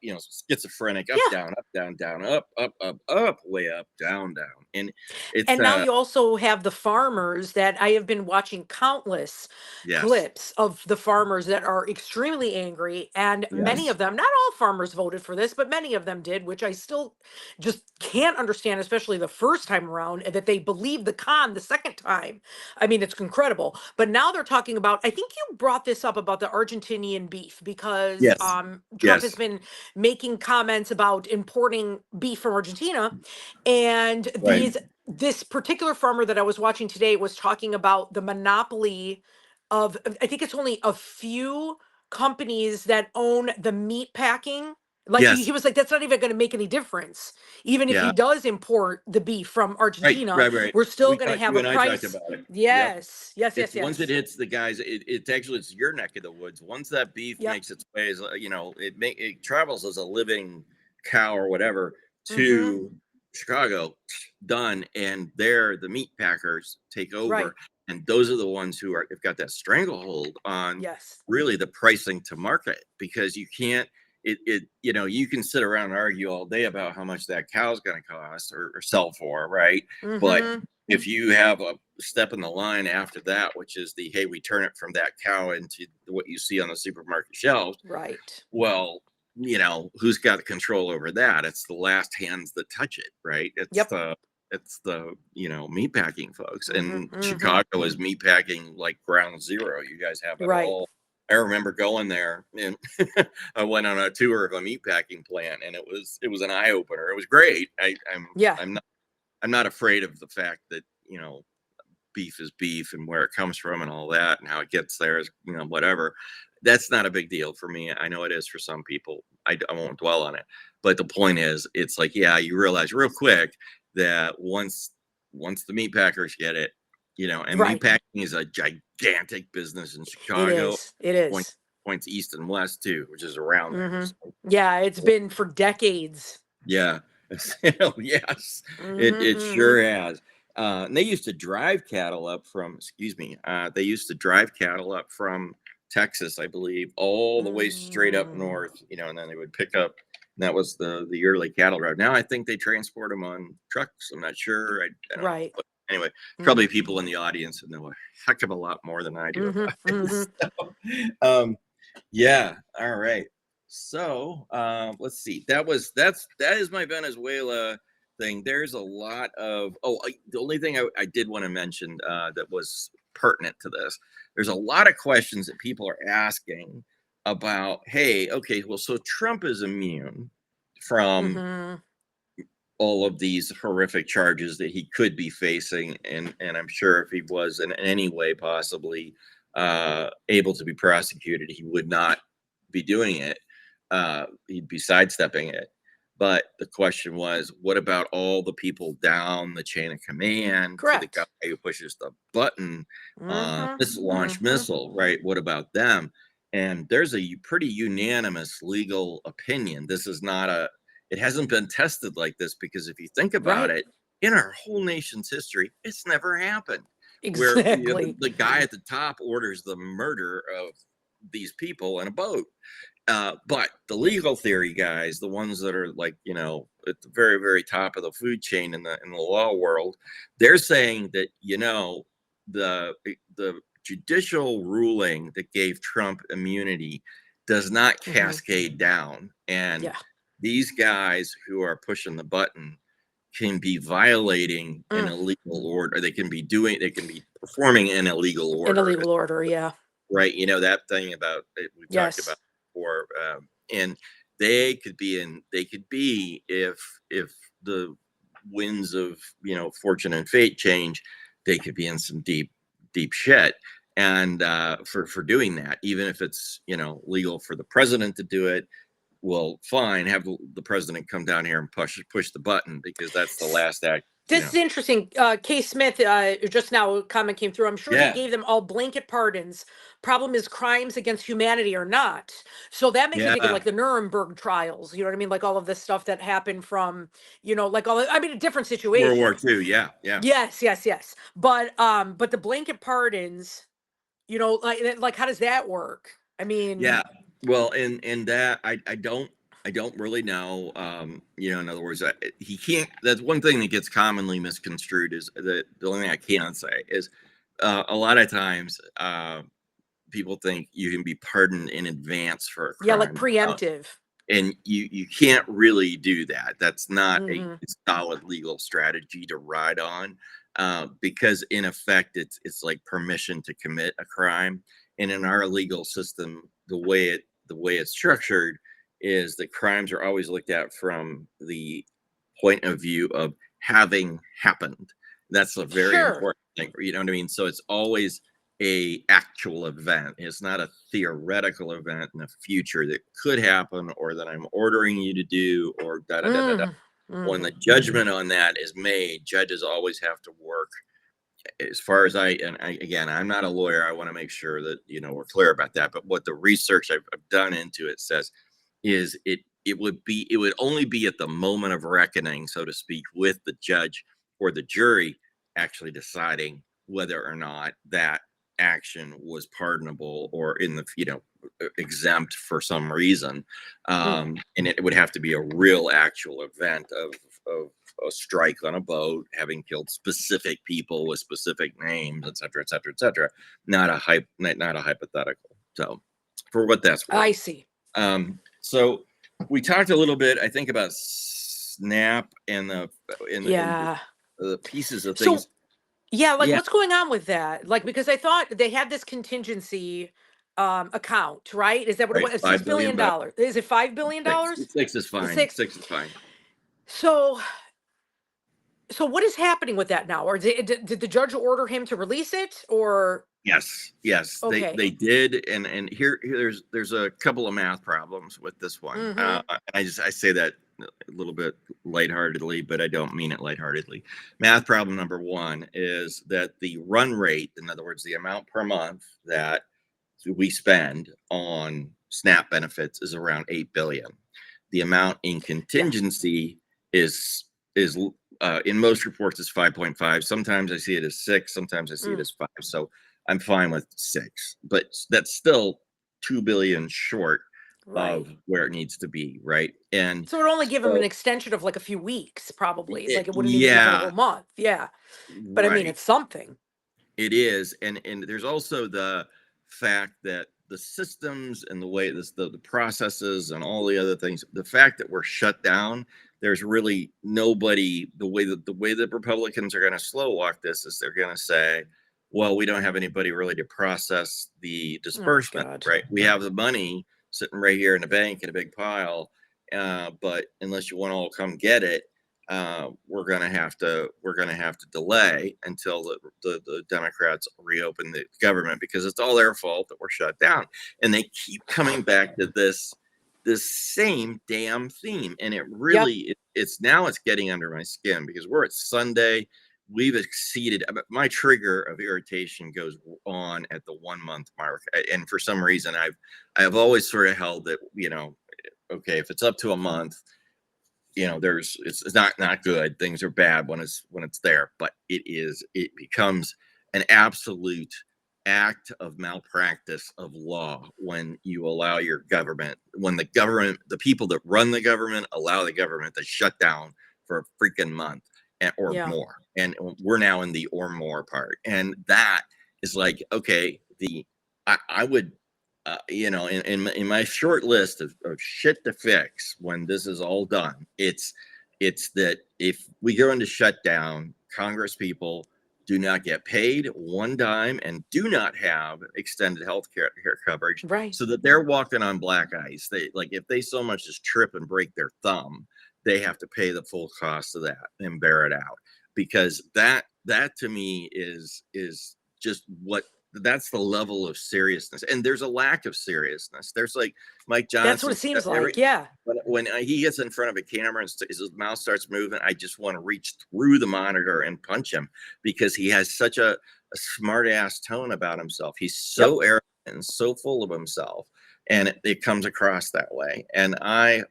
schizophrenic, up, Yeah. down, up, down, down, up, up, up, up, way up, down, down, and it's And now you also have the farmers that I have been watching countless yes, clips of the farmers that are extremely angry. And many yes, of them, not all farmers voted for this, but many of them did, which I still just can't understand, especially the first time around, and that they believe the con the second time. I mean, it's incredible. But now they're talking about, I think you brought this up about the Argentinian beef, because yes, Trump has yes, been making comments about importing beef from Argentina. And right, this particular farmer that I was watching today was talking about the monopoly of, I think it's only a few companies that own the meat packing. Like he yes, was like, that's not even going to make any difference. Even if he yeah, does import the beef from right, Argentina, right, right. we're still We going to have you a and I talked price. about it. Yep. Yes, yes, yes, It's once it yes. hits the guys, it's your neck of the woods. Once that beef Yep. makes its way, it travels as a living cow or whatever Mm-hmm. to Chicago, done, and there the meat packers take over, Right. and those are the ones who have got that stranglehold on Yes. really the pricing to market, because you can't. You can sit around and argue all day about how much that cow's going to cost or sell for, right? But Mm-hmm. if you have a step in the line after that, which is the, hey, we turn it from that cow into what you see on the supermarket shelves, Right. well, who's got the control over that? It's the last hands that touch it, right? it's Yep. the it's the meat packing folks, Mm-hmm. and Mm-hmm. Chicago is meat packing like ground zero. You guys have it Right. all. I remember going there, and I went on a tour of a meat packing plant, and it was an eye opener. It was great. Yeah. I'm not afraid of the fact that beef is beef, and where it comes from and all that, and how it gets there is whatever. That's not a big deal for me. I know it is for some people. I won't dwell on it, but the point is, it's like, yeah, you realize real quick that once the meat packers get it, and meat Right. packing is a gigantic business in It Chicago. is. It Going is. points east and west too, which is around there. Mm-hmm. So, Yeah, it's been for decades. yeah. Yes, Mm-hmm. it Mm-hmm. sure has. And they used to drive cattle up from, excuse me, they used to drive cattle up from Texas, I believe, all the way straight up Mm. north, and then they would pick up. And that was the yearly cattle route. Now I think they transport them on trucks. I'm not sure. I don't know. Right. But anyway, Mm. probably people in the audience that know a heck of a lot more than I do Mm-hmm. about Mm-hmm. this. So, um, yeah. All right. So let's see. That is my Venezuela thing. There's a lot of the only thing I did want to mention that was pertinent to this. There's a lot of questions that people are asking about. Hey, okay, well, so Trump is immune from Mm-hmm. all of these horrific charges that he could be facing, and I'm sure if he was in any way possibly able to be prosecuted, he would not be doing it. He'd be sidestepping it. But the question was, what about all the people down the chain of command to the guy Correct. who pushes the button on Mm-hmm. this launch Mm-hmm. missile, right? What about them? And there's a pretty unanimous legal opinion. This is not a It hasn't been tested like this, because if you think about Right. it, in our whole nation's history, it's never happened where Exactly. the guy at the top orders the murder of these people in a boat. But the legal theory guys, the ones that are like, at the very, very top of the food chain in the law world, they're saying that, the the judicial ruling that gave Trump immunity does not Mm-hmm. cascade down. And Yeah. these guys who are pushing the button can be violating an Mm. illegal order. They can be performing an illegal In a order, legal order. Yeah. right? That thing about we've talked about Yes. before, and they could be, if the winds of fortune and fate change, they could be in some deep shit. And for doing that, even if it's legal for the president to do it, well, fine, have the president come down here and push the button, because that's the last act. This is interesting. Kay Smith, just now a comment came through. I'm sure they Yeah, gave them all blanket pardons. Problem is, crimes against humanity are not. So that makes me think of yeah, like the Nuremberg trials. You know what I mean? Like all of this stuff that happened from, like I mean, different World War situations. II. Yeah, yeah. Yes, yes, yes. But the blanket pardons, like how does that work? I mean, Yeah. Well, and that I don't really know. In other words, he can't. That's one thing that gets commonly misconstrued, is that the only thing I can say is a lot of times people think you can be pardoned in advance for a yeah, like crime. preemptive. And you can't really do that. That's not a Hmm. solid legal strategy to ride on, because in effect it's like permission to commit a crime. And in our legal system, the way it's structured is that crimes are always looked at from the point of view of having happened. That's a very Sure. important thing. You know what I mean? So it's always a actual event. It's not a theoretical event in the future that could happen, or that I'm ordering you to do, or da da da da da. Hmm. When Hmm. the judgment on that is made, judges always have to work, as far as again, I'm not a lawyer. I want to make sure that we're clear about that. But what the research I've done into it says is it would only be at the moment of reckoning, so to speak, with the judge or the jury actually deciding whether or not that action was pardonable, or in the exempt for some reason. Mm. And it would have to be a real actual event of a strike on a boat having killed specific people with specific names, et cetera, et cetera, et cetera. Not a hypothetical. So, for what that's worth. I see. So we talked a little bit, I think, about Snap and Yeah. the pieces of So things. yeah, like Yeah, what's going on with that? Like because I thought they had this contingency account, right? Is that what it right. was? $5 $6 billion. billion dollars. Is it $5 billion dollars? Six is The fine. six. 6 is fine. So so what is happening with that now? Or did the judge order him to release it? Or Yes, yes, okay. they did. And here there's a couple of math problems with this one. Mm-hmm. I say that a little bit lightheartedly, but I don't mean it lightheartedly. Math problem number one is that the run rate, in other words, the amount per month that we spend on SNAP benefits is around 8 billion. The amount in Yeah. contingency is in most reports is 5.5. Sometimes I see it as 6, sometimes I see it Mm, as 5. So I'm fine with 6, but that's still 2 billion short of right. where it needs to be, right? And So it would only give him an so extension of like a few weeks, probably. Like it wouldn't even be for the yeah, whole month. Yeah. But I mean, right. it's something. It is, and there's also the fact that the systems and the way this the processes and all the other things, the fact that we're shut down, there's really nobody. The way that Republicans are going to slow walk this is they're going to say, well, we don't have anybody really to process the Oh, disbursement, God. right? We have the money sitting right here in the bank in a big pile, but unless you want to all come get it, we're gonna have to delay until the Democrats reopen the government, because it's all their fault that we're shut down, and they keep coming back to this same damn theme, and Yep. it's getting under my skin, because we're at Sunday. We've exceeded my trigger of irritation goes on at the 1 month mark, and for some reason I've always sort of held that, okay, if it's up to a month, there's it's not good. Things are bad when it's there, but it becomes an absolute act of malpractice of law when you allow your government, when the people that run the government allow the government to shut down for a freaking month, or Yeah. more. And we're now in the or more part, and that is like, okay, I would, in my short list of shit to fix when this is all done, it's that if we go into shutdown, Congress people do not get paid one dime and do not have extended health care coverage, Right. so that they're walking on black ice. They, like, if they so much as trip and break their thumb, they have to pay the full cost of that and bear it out, because that to me is just what that's the level of seriousness, and there's a lack of seriousness. There's, like, Mike That's what Johnson it said, seems like. Yeah. when he gets in front of a camera and his mouth starts moving, I just want to reach through the monitor and punch him, because he has such a smart ass tone about himself. He's Yep. so arrogant and so full of himself, and it comes across that way. And I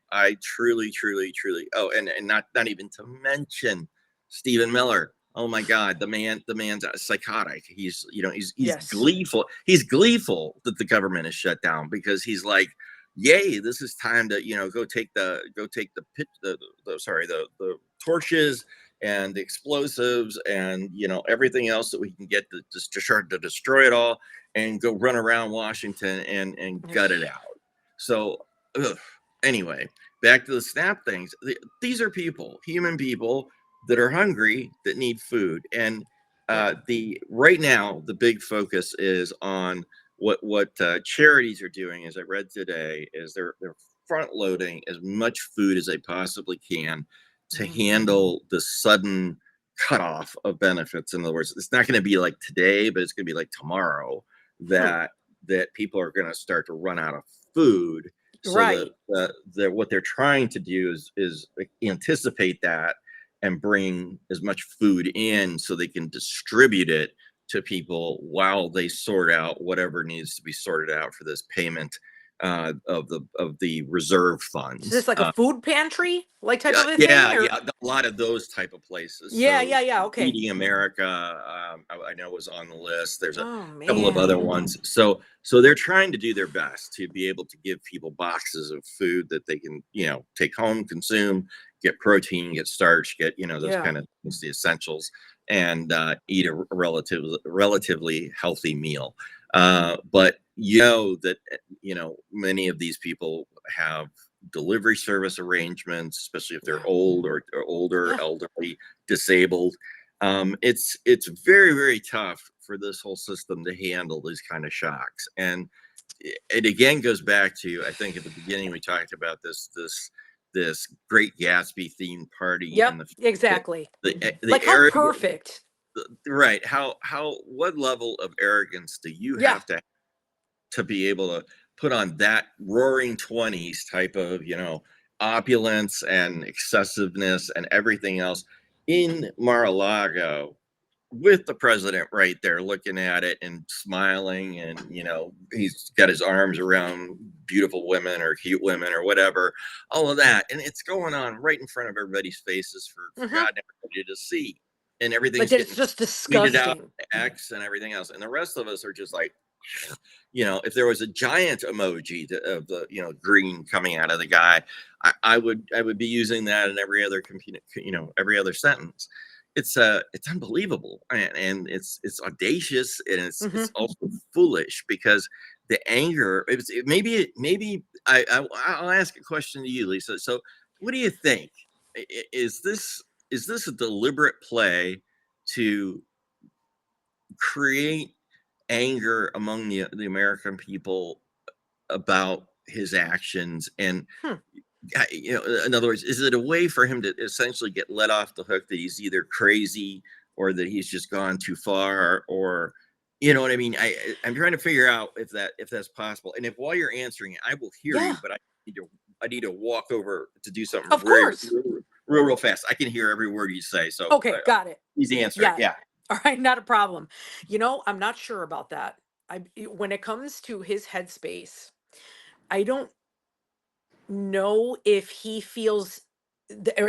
truly, truly, truly. Oh, and not even to mention Stephen Miller. Oh my God, the man's psychotic. He's Yes. gleeful. He's gleeful that the government is shut down, because he's like, yay, this is time to, go take the pit the sorry the torches and the explosives, and everything else that we can get to destroy it all, and go run around Washington and gut it out. So, ugh. Anyway, back to the SNAP things. These are people, human people, that are hungry, that need food, and Yeah. the right now the big focus is on what charities are doing. As I read today, is they're front loading as much food as they possibly can to Mhm. handle the sudden cutoff of benefits. In other words, it's not going to be like today, but it's going to be like tomorrow, Hmm. that people are going to start to run out of food. So Right. that what they're trying to do is anticipate that, and bring as much food in so they can distribute it to people while they sort out whatever needs to be sorted out for this payment, of the reserve Is funds. this like a food pantry like type Yeah, of a thing yeah, or? yeah. A lot of those type of places. Yeah. So Yeah. Yeah. Okay. Feeding America, I know, was on the list. There's a Oh couple of other man. ones. So they're trying to do their best to be able to give people boxes of food that they can, take home, consume, get protein, get starch, get, those Yeah. kind of things, the essentials, and eat a relatively healthy meal. But that many of these people have delivery service arrangements, especially if they're Yeah. old or older, Yeah. elderly, disabled. It's very, very tough for this whole system to handle these kind of shocks. And it again goes back to, I think at the beginning we talked about this Great Gatsby themed party, Yep. and the Exactly. the Like how arrogance, perfect. right? How what level of arrogance do you Yeah. have to be able to put on that roaring 20s type of, opulence and excessiveness and everything else in Mar-a-Lago, with the president right there looking at it and smiling, and he's got his arms around beautiful women or cute women or whatever, all of that, and it's going on right in front of everybody's faces for Hmm. God and everybody to see, and Like everything's that, it's getting just tweeted out disgusting. X and everything else, and the rest of us are just like, if there was a giant emoji of the green coming out of the guy, I would be using that in every other computer, every other sentence. It's unbelievable, and it's audacious, and it's Hmm. also foolish, because the anger, maybe I'll ask a question to you, Lisa. So what do you think? Is this a deliberate play to create anger among the American people about his actions? And Hmm. in other words, is it a way for him to essentially get let off the hook that he's either crazy, or that he's just gone too far, or you know what I mean? I'm trying to figure out if that's possible. And if while you're answering it, I will hear Yeah, you, but I need to walk over to do something of very course. real fast. I can hear every word you say, so Okay, got it. please answer it. Yeah. Yeah. All right, not a problem. I'm not sure about that. When it comes to his headspace, I don't know if he feels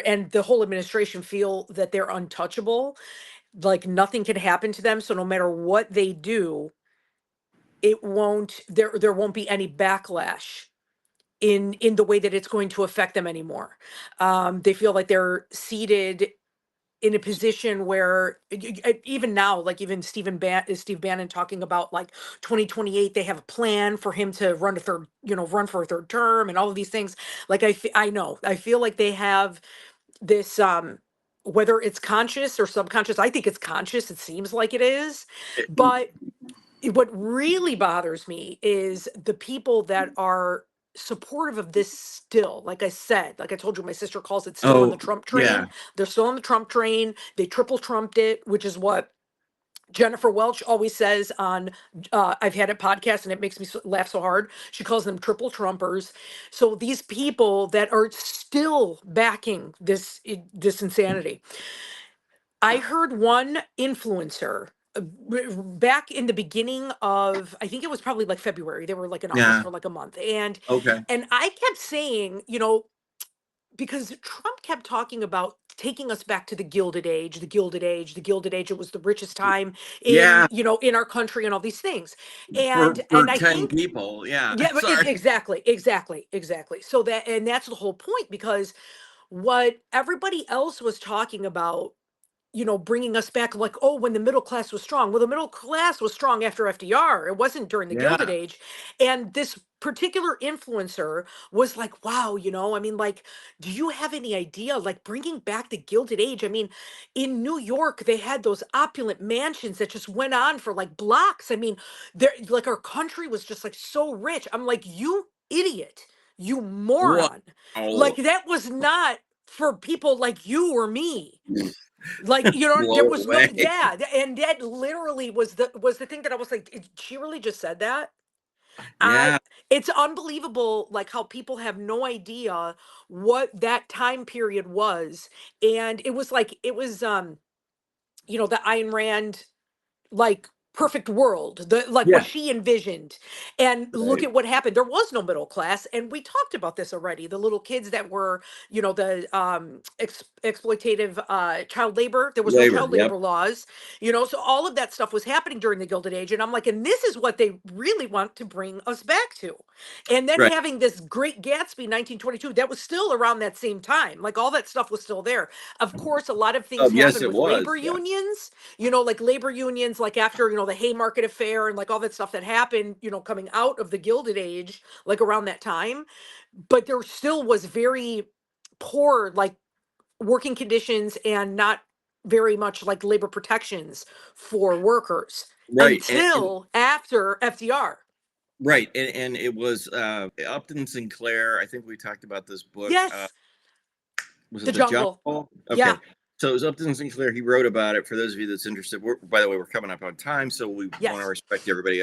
and the whole administration feel that they're untouchable, like nothing can happen to them, so no matter what they do, there won't be any backlash in the way that it's going to affect them anymore. They feel like they're seated in a position where even now, like even Steve Bannon talking about like 2028, they have a plan for him to run for a third term and all of these things. Like I know, I feel like they have this, whether it's conscious or subconscious, I think it's conscious. It seems like it is, but what really bothers me is the people that are supportive of this still. Like I said, like I told you, my sister calls it still on the Oh, Trump yeah. train. They're still on the Trump train. They triple trumped it, which is what Jennifer Welch always says on I've Had It podcast, and it makes me laugh so hard. She calls them triple Trumpers. So these people that are still backing this insanity. I heard one influencer back in the beginning of, I think it was probably like February. They were like in office Yeah. for like a month, and Okay. I kept saying, because Trump kept talking about taking us back to the Gilded Age, the Gilded Age, the Gilded Age. It was the richest time Yeah. in our country and all these things. For And I 10 think, people. Yeah. yeah, but Sorry. exactly, exactly, exactly. And that's the whole point, because what everybody else was talking about, bringing us back, like, oh, when the middle class was strong. Well, the middle class was strong after FDR. It wasn't during the Gilded Yeah. Age. And this particular influencer was like, wow, I mean, like, do you have any idea, like, bringing back the Gilded Age? I mean, in New York, they had those opulent mansions that just went on for like blocks. I mean, like, our country was just like so rich. I'm like, you idiot, you moron. Like, Wow. that was not for people like you or me. Like, there Blow was no, away. yeah, and that literally was the thing that I was like, "Did she really just said that?" I Yeah. It's unbelievable, like how people have no idea what that time period was. And it was like, the Ayn Rand, like, perfect world, like what Yeah. she envisioned. And look Right. at what happened. There was no middle class, and we talked about this already. The little kids that were, the exploitative child labor. There was no Labor. child Yep. labor laws, so all of that stuff was happening during the Gilded Age. And I'm like, and this is what they really want to bring us back to. And then Right. having this Great Gatsby 1922, that was still around that same time. Like, all that stuff was still there. Of course, a lot of things Yes, happened it with labor was. Yeah. unions, like labor unions, like after, the Haymarket affair and like all that stuff that happened, coming out of the Gilded Age, like around that time. But there still was very poor, like, working conditions, and not very much like labor protections for workers Right. until after FDR. Right. And it was Upton Sinclair. I think we talked about this book. Yes, Was the it The jungle. Jungle? Yeah. Okay. So it was Upton Sinclair. He wrote about it. For those of you that's interested, by the way, we're coming up on time, so we want to Yes. respect everybody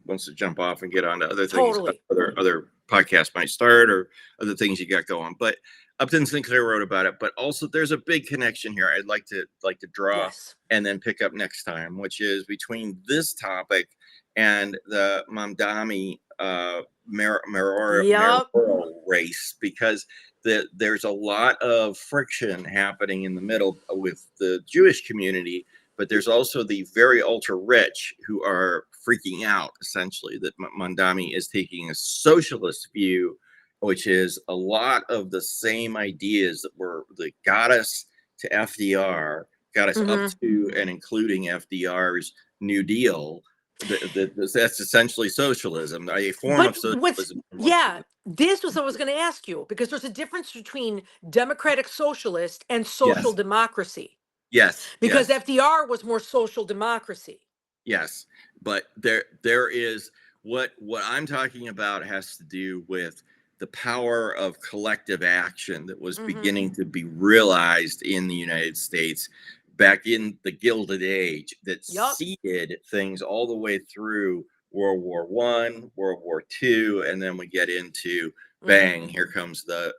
wants to jump off and get on to other things, Totally. other podcasts might start, or other things you got going. But Upton Sinclair wrote about it, but also there's a big connection here. I'd like to draw Yes. and then pick up next time, which is between this topic and the Mamdani Yep. mayoral race, because there's a lot of friction happening in the middle with the Jewish community, but there's also the very ultra rich who are freaking out essentially that Mamdani is taking a socialist view, which is a lot of the same ideas that got us to FDR, got us up Hmm. to and including FDR's New Deal. That's essentially socialism, a form But of what's, socialism for most of yeah, the. this was what I was going to ask you, because there's a difference between democratic socialist and social Yes, democracy, yes, because yes. FDR was more social democracy. Yes, but there is what I'm talking about has to do with the power of collective action that was Hmm. beginning to be realized in the United States back in the Gilded Age that Yep. seeded things all the way through World War One, World War Two, and then we get into Hmm. bang, here comes the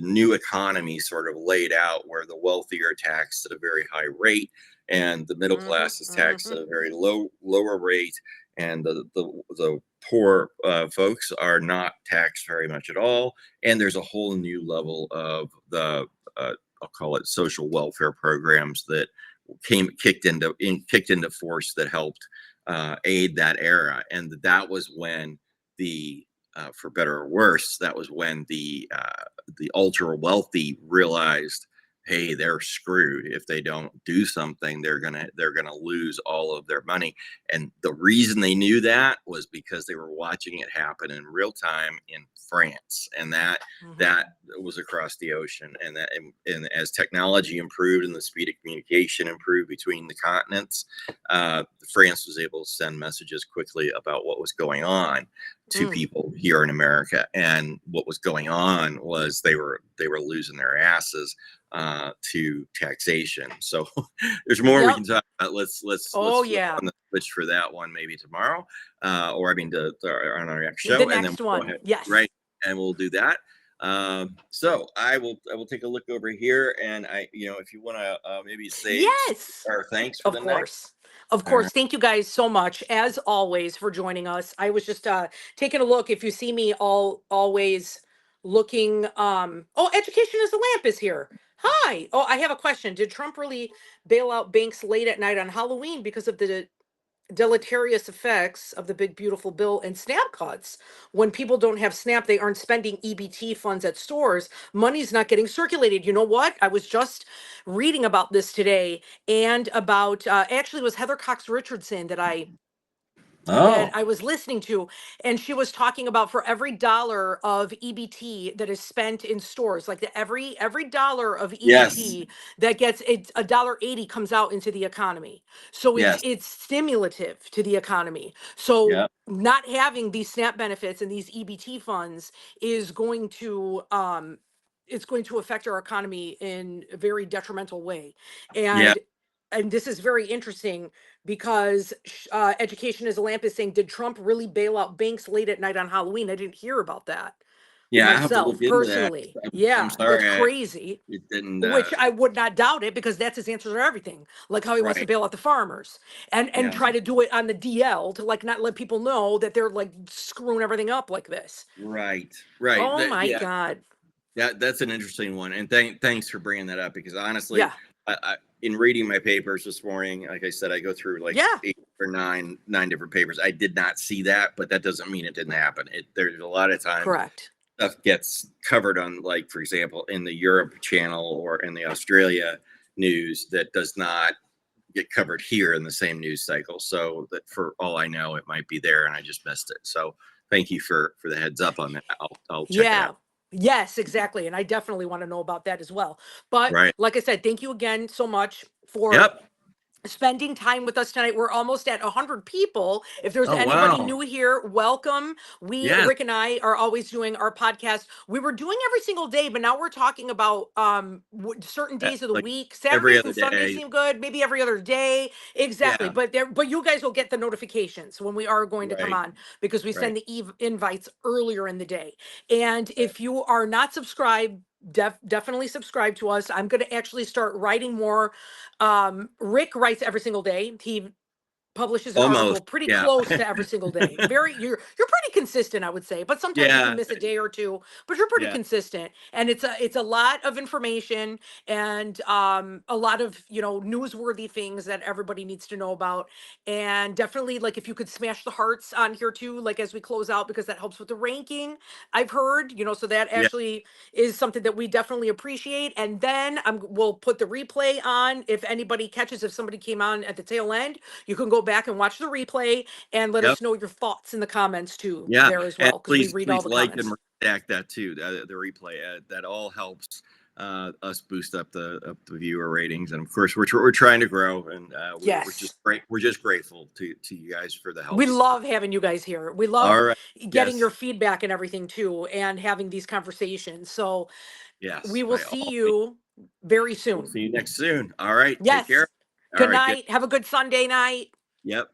new economy sort of laid out where the wealthy are taxed at a very high rate and the middle Hmm. class is taxed Hmm. at a very lower rate, and the poor folks are not taxed very much at all. And there's a whole new level of the I'll call it social welfare programs that kicked into force that helped aid that era, and that was when the for better or worse, that was when the ultra wealthy realized, hey, they're screwed if they don't do something. They're gonna lose all of their money, and the reason they knew that was because they were watching it happen in real time in France, and Hmm. that was across the ocean. And as technology improved and the speed of communication improved between the continents, France was able to send messages quickly about what was going on to Mm. people here in America. And what was going on was they were losing their asses to taxation. So there's more we Yep. can talk about. Let's Oh flip yeah. on the switch for that one maybe tomorrow, or I mean on our next The show, and then next we'll go one. ahead, Yes. right, and we'll do that. So I will take a look over here, and if you want to maybe say Yes. or thanks for Of the night. course. Of All right. course. Thank you guys so much, as always, for joining us. I was just taking a look. If you see me always looking, oh, Education is a Lamp is here. Hi. Oh, I have a question. Did Trump really bail out banks late at night on Halloween because of the deleterious effects of the big beautiful bill and SNAP cuts? When people don't have SNAP, they aren't spending EBT funds at stores, money's not getting circulated. You know what, I was just reading about this today, and about actually it was Heather Cox Richardson that Oh, I was listening to, and she was talking about, for every dollar of EBT that is spent in stores, like every dollar of yes, EBT that gets, it's $1.80 comes out into the economy. So yes, it's stimulative to the economy. So yeah, not having these SNAP benefits and these EBT funds is going to it's going to affect our economy in a very detrimental way. yeah, And this is very interesting, because Education is a Lamp is saying, did Trump really bail out banks late at night on Halloween? I didn't hear about that yeah. I have to look myself into that. personally. I'm Yeah, that's sorry, crazy. it didn't. Which I would not doubt it, because that's his answer to everything. Like how he wants to Right, bail out the farmers, and yeah, try to do it on the DL to like not let people know that they're like screwing everything up like this. right, right. Oh my Yeah, God. that's an interesting one, and thanks for bringing that up because honestly, Yeah. in reading my papers this morning, like I said, I go through like Yeah. eight or nine different papers. I did not see that, but that doesn't mean it didn't happen. There's a lot of times Correct. stuff gets covered on, like, for example, in the Europe channel or in the Australia news that does not get covered here in the same news cycle. So that for all I know, it might be there and I just missed it. So thank you for the heads up on that. I'll check it out. Yeah. Yes, exactly. And I definitely want to know about that as well. But Right. like I said, thank you again so much for Yep. spending time with us tonight. We're almost at 100 people. If there's Oh, anybody wow. new here, welcome. Yeah. Rick and I are always doing our podcast. We were doing every single day, but now we're talking about certain days of the Like week. every Saturdays other and Sundays day. seem good, maybe every other day. Exactly. Yeah. But you guys will get the notifications when we are going to come Right. on, because we Right. send the invites earlier in the day. And Right. if you are not subscribed, definitely subscribe to us. I'm going to actually start writing more. Rick writes every single day. He publishes an article Almost. pretty Yeah. close to every single day. Very, you're pretty consistent, I would say, but sometimes you can Yeah. miss a day or two, but you're pretty Yeah. consistent. And it's a lot of information, and a lot of, newsworthy things that everybody needs to know about. And definitely, like, if you could smash the hearts on here too, like, as we close out, because that helps with the ranking, I've heard, so that Yeah. actually is something that we definitely appreciate. And then we'll put the replay on. If anybody catches, if somebody came on at the tail end, you can go back and watch the replay and let Yep. us know your thoughts in the comments too Yeah. there as And well, because we please, read all please the like and comments. redact that too. The replay that all helps us boost up the viewer ratings, and of course we're trying to grow, and we're just Yes. great. We're just grateful to you guys for the We help. love having you guys here. We All love right. getting Yes. your feedback and everything too, and having these conversations. So we Yes. will By see all means. you very We'll soon. see you next soon. All right. Take care. Yes. All Good right. Good. night. Have a good Sunday night. Yep.